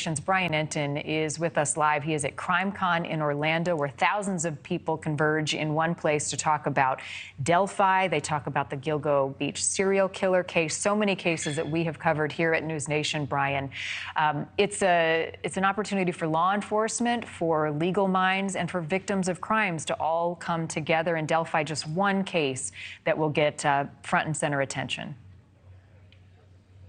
NewsNation's Brian Entin is with us live. He is at CrimeCon in Orlando, where thousands of people converge in one place to talk about Delphi. They talk about the Gilgo Beach serial killer case. So many cases that we have covered here at NewsNation, Brian. It's an opportunity for law enforcement, for legal minds, and for victims of crimes to all come together. In Delphi, just one case that will get front and center attention.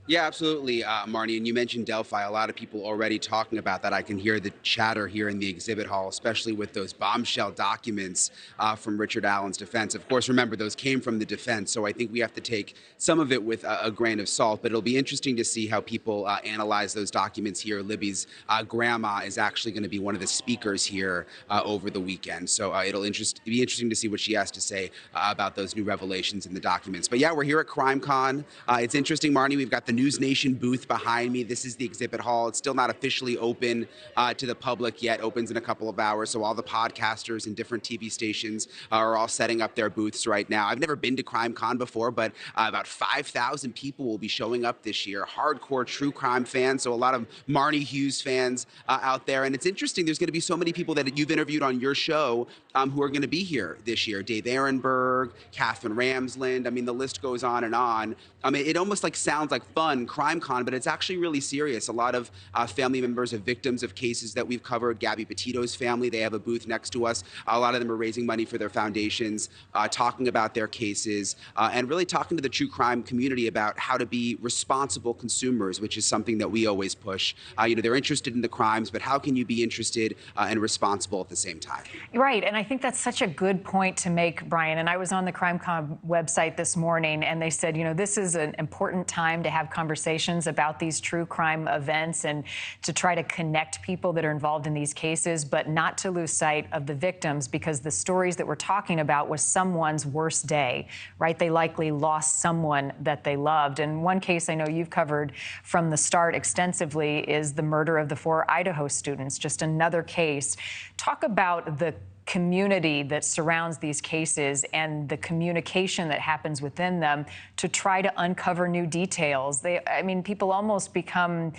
Yeah, absolutely, Marni. And you mentioned Delphi. A lot of people already talking about that. I can hear the chatter here in the exhibit hall, especially with those bombshell documents from Richard Allen's defense. Of course, remember, those came from the defense, so I think we have to take some of it with a grain of salt. But it'll be interesting to see how people analyze those documents here. Libby's grandma is actually going to be one of the speakers here over the weekend. So it'll be interesting to see what she has to say about those new revelations in the documents. But yeah, we're here at CrimeCon. It's interesting, Marni. We've got the NewsNation booth behind me. This is the exhibit hall. It's still not officially open to the public yet. Opens in a couple of hours. So all the podcasters and different TV stations are all setting up their booths right now. I've never been to CrimeCon before, but about 5,000 people will be showing up this year. Hardcore true crime fans. So a lot of Marni Hughes fans out there. And it's interesting. There's going to be so many people that you've interviewed on your show who are going to be here this year. Dave Ehrenberg, Catherine Ramsland. I mean, the list goes on and on. I mean, it almost like sounds like fun, CrimeCon, but it's actually really serious. A lot of family members of victims of cases that we've covered. Gabby Petito's family, they have a booth next to us. A lot of them are raising money for their foundations, talking about their cases, and really talking to the true crime community about how to be responsible consumers, which is something that we always push. They're interested in the crimes, but how can you be interested and responsible at the same time? Right, and I think that's such a good point to make, Brian. And I was on the CrimeCon website this morning, and they said, this is an important time to have conversations about these true crime events and to try to connect people that are involved in these cases, but not to lose sight of the victims, because the stories that we're talking about was someone's worst day, right? They likely lost someone that they loved. And one case I know you've covered from the start extensively is the murder of the 4 Idaho students, just another case. Talk about the community that surrounds these cases and the communication that happens within them to try to uncover new details. People almost become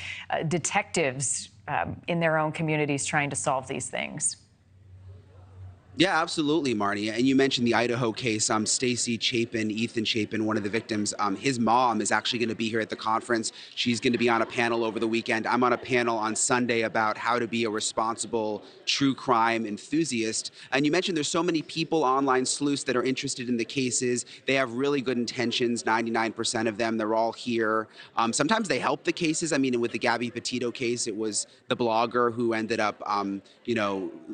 detectives in their own communities trying to solve these things. Yeah, absolutely, Marni. And you mentioned the Idaho case. Stacy Chapin, Ethan Chapin, one of the victims, his mom is actually going to be here at the conference. She's going to be on a panel over the weekend. I'm on a panel on Sunday about how to be a responsible true crime enthusiast. And you mentioned there's so many people, online sleuths, that are interested in the cases. They have really good intentions, 99% of them. They're all here. Sometimes they help the cases. With the Gabby Petito case, it was the blogger who ended up,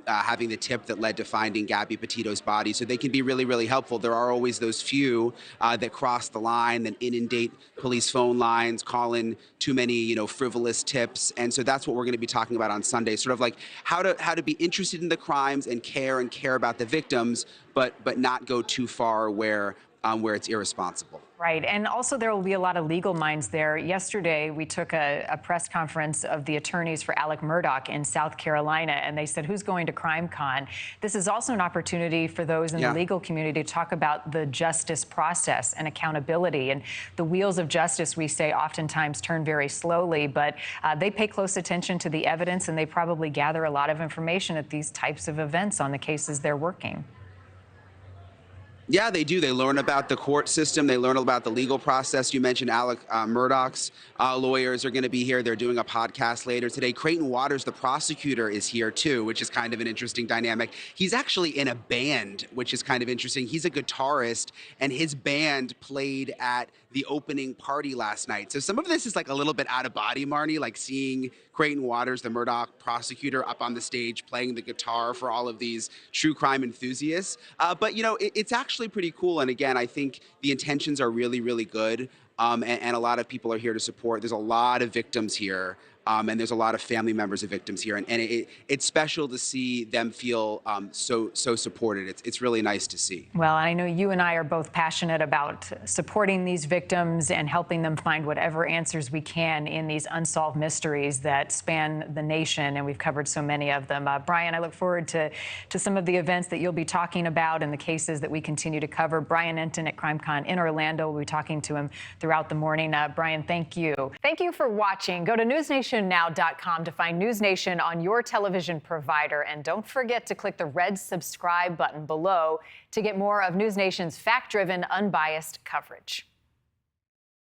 having the tip that led to finding Gabby Petito's body. So they can be really, really helpful. There are always those few that cross the line, that inundate police phone lines, call in too many, frivolous tips. And so that's what we're going to be talking about on Sunday, sort of like how to be interested in the crimes and care about the victims, but not go too far where it's irresponsible. Right, and also there will be a lot of legal minds there. Yesterday, we took a press conference of the attorneys for Alec Murdaugh in South Carolina, and they said, who's going to CrimeCon? This is also an opportunity for those in the legal community to talk about the justice process and accountability. And the wheels of justice, we say, oftentimes turn very slowly, but they pay close attention to the evidence, and they probably gather a lot of information at these types of events on the cases they're working. Yeah, they do. They learn about the court system. They learn about the legal process. You mentioned Alec Murdaugh's lawyers are going to be here. They're doing a podcast later today. Creighton Waters, the prosecutor, is here too, which is kind of an interesting dynamic. He's actually in a band, which is kind of interesting. He's a guitarist, and his band played at the opening party last night. So some of this is like a little bit out of body, Marni, like seeing Creighton Waters, the Murdaugh prosecutor, up on the stage playing the guitar for all of these true crime enthusiasts. But it's actually pretty cool. And again, I think the intentions are really, really good. And a lot of people are here to support. There's a lot of victims here. And there's a lot of family members of victims here, and it's special to see them feel so supported. It's really nice to see. Well, I know you and I are both passionate about supporting these victims and helping them find whatever answers we can in these unsolved mysteries that span the nation, and we've covered so many of them. Brian, I look forward to some of the events that you'll be talking about and the cases that we continue to cover. Brian Entin at CrimeCon in Orlando. We'll be talking to him throughout the morning. Brian, thank you. Thank you for watching. Go to NewsNation newsnationnow.com to find NewsNation on your television provider. And don't forget to click the red subscribe button below to get more of NewsNation's fact-driven, unbiased coverage.